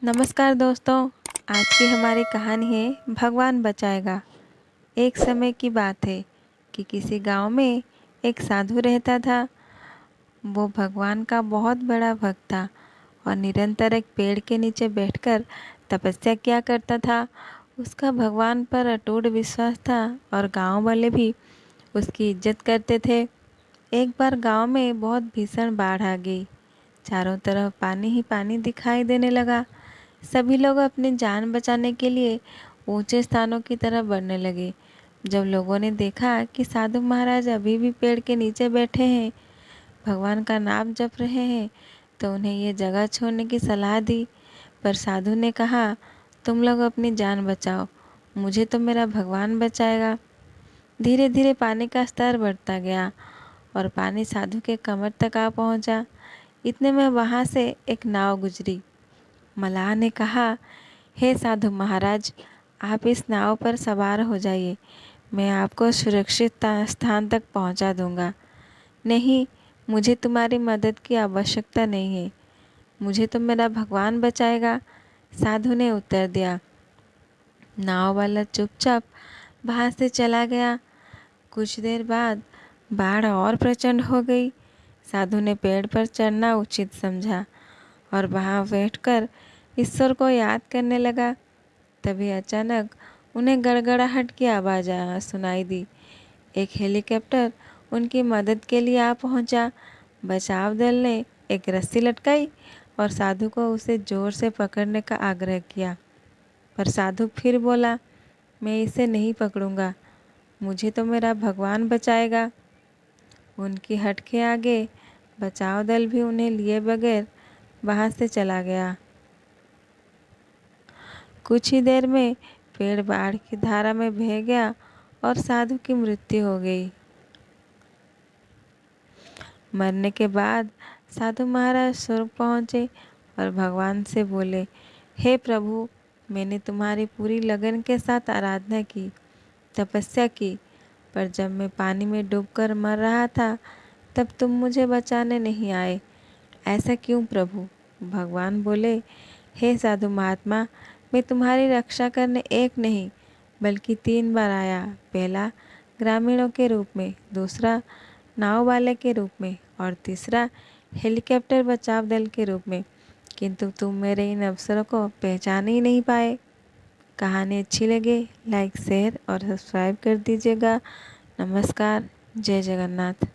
नमस्कार दोस्तों। आज की हमारी कहानी है भगवान बचाएगा। एक समय की बात है कि किसी गांव में एक साधु रहता था। वो भगवान का बहुत बड़ा भक्त था और निरंतर एक पेड़ के नीचे बैठकर तपस्या किया करता था। उसका भगवान पर अटूट विश्वास था और गांव वाले भी उसकी इज्जत करते थे। एक बार गांव में बहुत भीषण बाढ़ आ गई। चारों तरफ पानी ही पानी दिखाई देने लगा। सभी लोग अपनी जान बचाने के लिए ऊंचे स्थानों की तरफ बढ़ने लगे। जब लोगों ने देखा कि साधु महाराज अभी भी पेड़ के नीचे बैठे हैं, भगवान का नाम जप रहे हैं, तो उन्हें ये जगह छोड़ने की सलाह दी। पर साधु ने कहा, तुम लोग अपनी जान बचाओ, मुझे तो मेरा भगवान बचाएगा। धीरे धीरे पानी का स्तर बढ़ता गया और पानी साधु के कमर तक आ पहुंचा। इतने में वहां से एक नाव गुजरी। मल्लाह ने कहा, हे साधु महाराज, आप इस नाव पर सवार हो जाइए, मैं आपको सुरक्षित स्थान तक पहुंचा दूंगा। नहीं, मुझे तुम्हारी मदद की आवश्यकता नहीं है, मुझे तो मेरा भगवान बचाएगा, साधु ने उत्तर दिया। नाव वाला चुपचाप वहां से चला गया। कुछ देर बाद बाढ़ और प्रचंड हो गई। साधु ने पेड़ पर चढ़ना उचित समझा और वहां बैठकर ईश्वर को याद करने लगा। तभी अचानक उन्हें गड़गड़ाहट की आवाज़ सुनाई दी। एक हेलीकॉप्टर उनकी मदद के लिए आ पहुंचा। बचाव दल ने एक रस्सी लटकाई और साधु को उसे जोर से पकड़ने का आग्रह किया। पर साधु फिर बोला, मैं इसे नहीं पकड़ूंगा, मुझे तो मेरा भगवान बचाएगा। उनकी हट के आगे बचाव दल भी उन्हें लिए बगैर वहां से चला गया। कुछ ही देर में पेड़ बाढ़ की धारा में बह गया और साधु की मृत्यु हो गई। मरने के बाद साधु महाराज स्वर्ग पहुँचे और भगवान से बोले, हे प्रभु, मैंने तुम्हारी पूरी लगन के साथ आराधना की, तपस्या की, पर जब मैं पानी में डूबकर मर रहा था तब तुम मुझे बचाने नहीं आए। ऐसा क्यों प्रभु? भगवान बोले, हे साधु महात्मा, मैं तुम्हारी रक्षा करने एक नहीं बल्कि 3 बार आया। पहला ग्रामीणों के रूप में, दूसरा नाव वाले के रूप में और तीसरा हेलीकॉप्टर बचाव दल के रूप में, किंतु तुम मेरे इन अवसरों को पहचान ही नहीं पाए। कहानी अच्छी लगे लाइक शेयर और सब्सक्राइब कर दीजिएगा। नमस्कार। जय जगन्नाथ।